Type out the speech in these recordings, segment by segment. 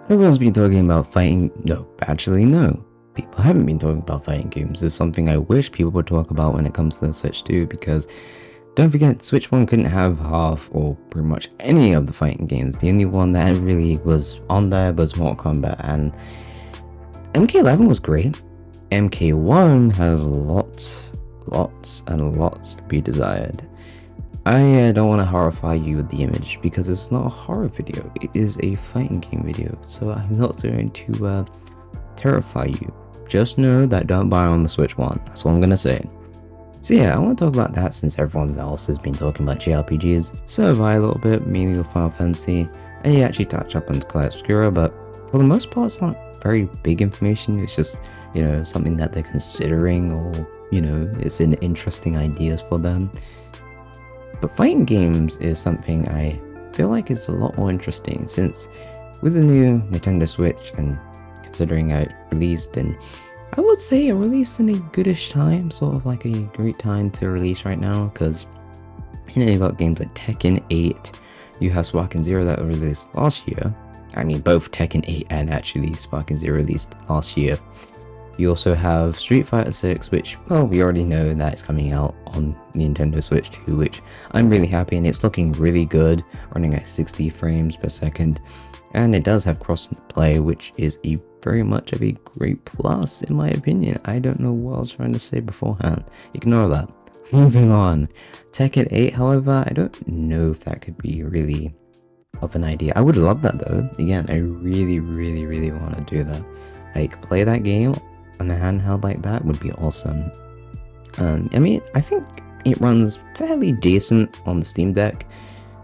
Everyone's been talking about fighting. No, actually, no. People haven't been talking about fighting games. It's something I wish people would talk about when it comes to the Switch 2, because don't forget, Switch 1 couldn't have half or pretty much any of the fighting games. The only one that really was on there was Mortal Kombat, and MK11 was great. MK1 has lots and lots to be desired. I don't want to horrify you with the image because it's not a horror video, it is a fighting game video, so I'm not going to terrify you. Just know that don't buy on the Switch 1, that's all I'm gonna say. So yeah, I want to talk about that since everyone else has been talking about JRPGs, so have I a little bit, mainly with Final Fantasy, and you actually touch up on Clair Obscura, but for the most part it's not very big information, it's just, you know, something that they're considering, or, you know, it's an interesting ideas for them. But fighting games is something I feel like is a lot more interesting, since with the new Nintendo Switch, and considering it released, and I would say it released in a goodish time, sort of like a great time to release right now, because you know, you got games like Tekken 8, you have Sparking Zero that released last year. I mean, both Tekken 8 and actually Sparking Zero released last year. You also have Street Fighter 6, which, well, we already know that it's coming out on Nintendo Switch 2, which I'm really happy, and it's looking really good, running at 60 frames per second, and it does have cross-play, which is a very much of a great plus in my opinion. I don't know what I was trying to say beforehand. Ignore that. Moving on. Tekken 8, however, I don't know if that could be really of an idea. I would love that though. Again, I really want to do that. Like, play that game on a handheld like that would be awesome. I mean, I think it runs fairly decent on the Steam Deck,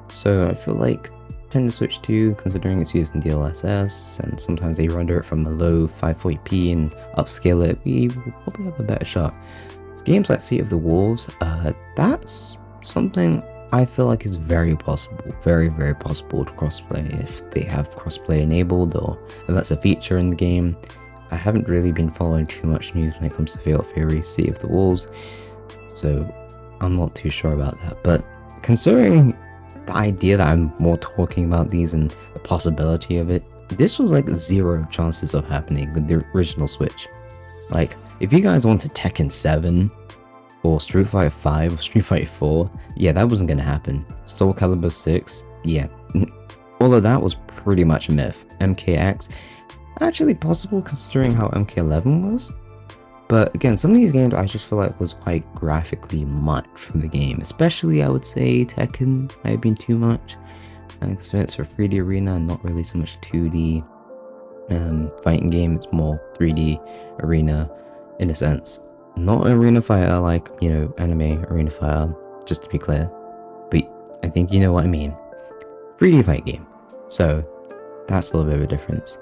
so I feel like Nintendo Switch 2, considering it's using DLSS, and sometimes they render it from a low 540p and upscale it, we will probably have a better shot. So games like Sea of the Wolves, that's something I feel like is very possible, very possible to crossplay if they have crossplay enabled, or if that's a feature in the game. I haven't really been following too much news when it comes to Fatal Fury, Sea of the Wolves, so I'm not too sure about that. But considering the idea that I'm more talking about these and the possibility of it, this was like 0 chances of happening with the original Switch. Like, if you guys wanted Tekken 7 or Street Fighter 5 or Street Fighter 4, yeah, that wasn't gonna happen. Soul Calibur 6, yeah, all of that was pretty much a myth. MKX, actually possible considering how MK11 was, but again, some of these games I just feel like was quite graphically much for the game, especially I would say Tekken might have been too much, because it's a 3D arena and not really so much 2D fighting game. It's more 3D arena in a sense, not an arena fighter like, you know, anime arena fighter, just to be clear, but I think you know what I mean. 3D fight game, so that's a little bit of a difference.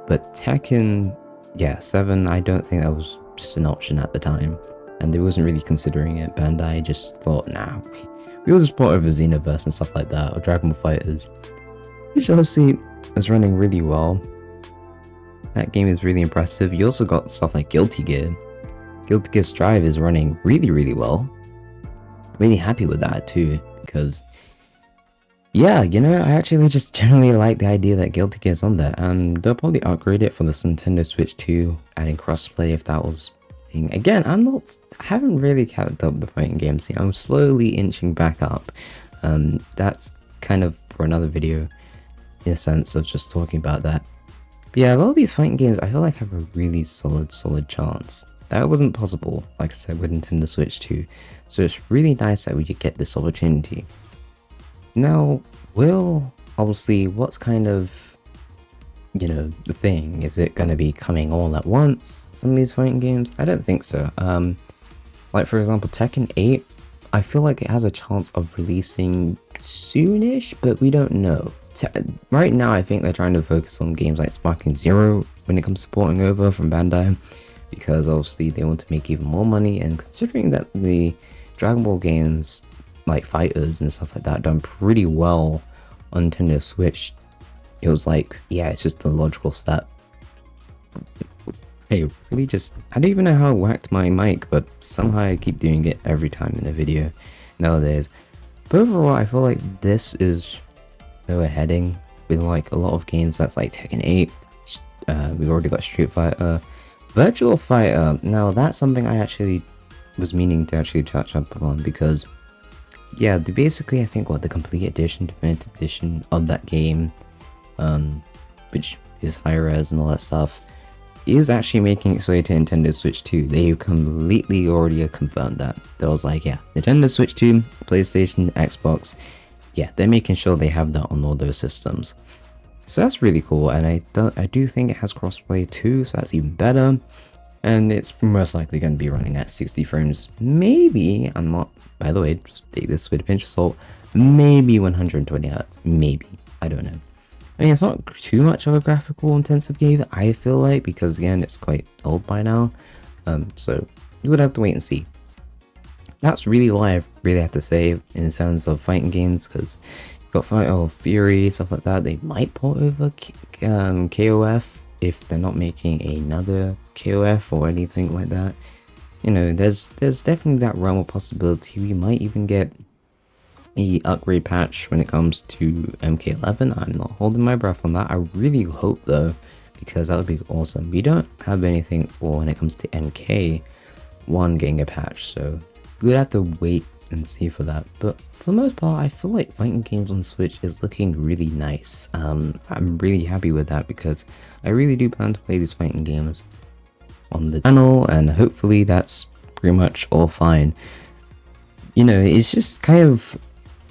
But Tekken, yeah, 7, I don't think that was just an option at the time, and they wasn't really considering it. Bandai just thought, nah, we'll just port over Xenoverse and stuff like that, or Dragon Ball FighterZ, which obviously is running really well. That game is really impressive. You also got stuff like Guilty Gear. Guilty Gear Strive is running really well. Really happy with that too, because yeah, you know, I actually just generally like the idea that Guilty Gear is on there, and they'll probably upgrade it for the Nintendo Switch 2, adding crossplay if that was thing. Again, I haven't really kept up the fighting game scene. I'm slowly inching back up. That's kind of for another video, in a sense of just talking about that. But yeah, a lot of these fighting games I feel like have a really solid chance. That wasn't possible, like I said, with Nintendo Switch 2, so it's really nice that we could get this opportunity. Now, obviously, what's kind of, you know, the thing? Is it going to be coming all at once, some of these fighting games? I don't think so. Like, for example, Tekken 8, I feel like it has a chance of releasing soonish, but we don't know. Right now, I think they're trying to focus on games like Sparking Zero when it comes to porting over from Bandai, because obviously they want to make even more money, and considering that the Dragon Ball games like Fighters and stuff like that done pretty well on Nintendo Switch, it was like, yeah, it's just the logical step. Hey, really just, I don't even know how I whacked my mic, but somehow I keep doing it every time in a video nowadays. But overall, I feel like this is where we're heading. with like a lot of games that's like Tekken 8. We already got Street Fighter, Virtual Fighter. Now that's something I actually was meaning to actually touch up on, because yeah, basically I think what the complete edition, definitive edition of that game, which is high res and all that stuff, is actually making its way to Nintendo Switch 2. They completely already confirmed that. They was like, yeah, Nintendo Switch 2, PlayStation, Xbox, yeah, they're making sure they have that on all those systems. So that's really cool, and I do think it has crossplay too, so that's even better. And it's most likely going to be running at 60 frames. Maybe, I'm not, by the way, just take this with a pinch of salt, maybe 120 Hz. Maybe. I don't know. I mean, it's not too much of a graphical intensive game, I feel like, because again, it's quite old by now. So you would have to wait and see. That's really all I really have to say in terms of fighting games, because you've got Fury, stuff like that. They might port over KOF if they're not making another KOF or anything like that. You know, there's definitely that realm of possibility. We might even get a upgrade patch when it comes to MK11. I'm not holding my breath on that. I really hope though, because that would be awesome. We don't have anything for when it comes to MK1 getting a patch, so we'll have to wait and see for that. But for the most part, I feel like fighting games on Switch is looking really nice. I'm really happy with that, because I really do plan to play these fighting games on the channel, and hopefully that's pretty much all fine. You know, it's just kind of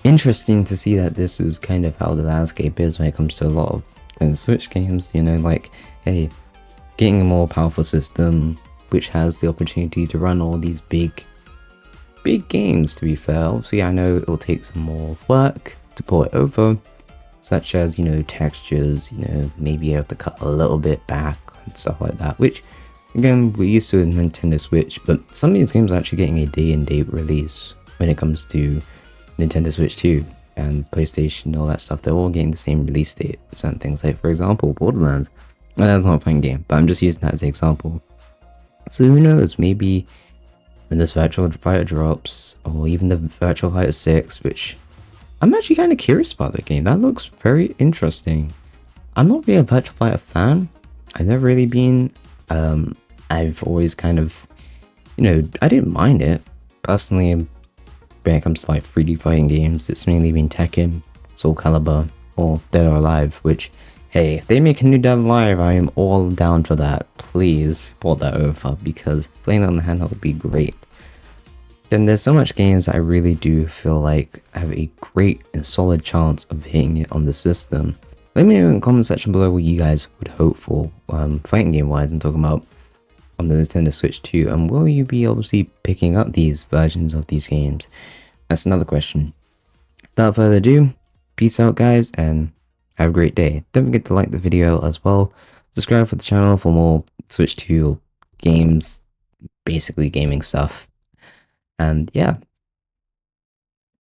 interesting to see that this is kind of how the landscape is when it comes to a lot of Switch games. You know, like, hey, getting a more powerful system which has the opportunity to run all these big games. To be fair, obviously I know it will take some more work to port it over, such as, you know, textures, you know, maybe you have to cut a little bit back and stuff like that, which again we're used to in Nintendo Switch. But some of these games are actually getting a day-and-date release when it comes to Nintendo Switch 2 and PlayStation, all that stuff. They're all getting the same release date. Certain things, like for example Borderlands, well, that's not a fun game, but I'm just using that as an example. So who knows, maybe when this Virtual Fighter drops, or even the Virtual Fighter 6, which I'm actually kind of curious about the game. That looks very interesting. I'm not really a Virtual Fighter fan. I've never really been. I've always kind of, you know, I didn't mind it. Personally, when it comes to like 3D fighting games, it's mainly been Tekken, Soul Calibur, or Dead or Alive, which, hey, if they make a new Dead or Alive, I am all down for that. Please port that over, because playing it on the handheld would be great. Then there's so much games that I really do feel like have a great and solid chance of hitting it on the system. Let me know in the comment section below what you guys would hope for, fighting game wise, and talking about on the Nintendo Switch 2, and will you be obviously picking up these versions of these games? That's another question. Without further ado, peace out guys, and have a great day. Don't forget to like the video as well. Subscribe for the channel for more Switch 2 games, basically gaming stuff. And yeah,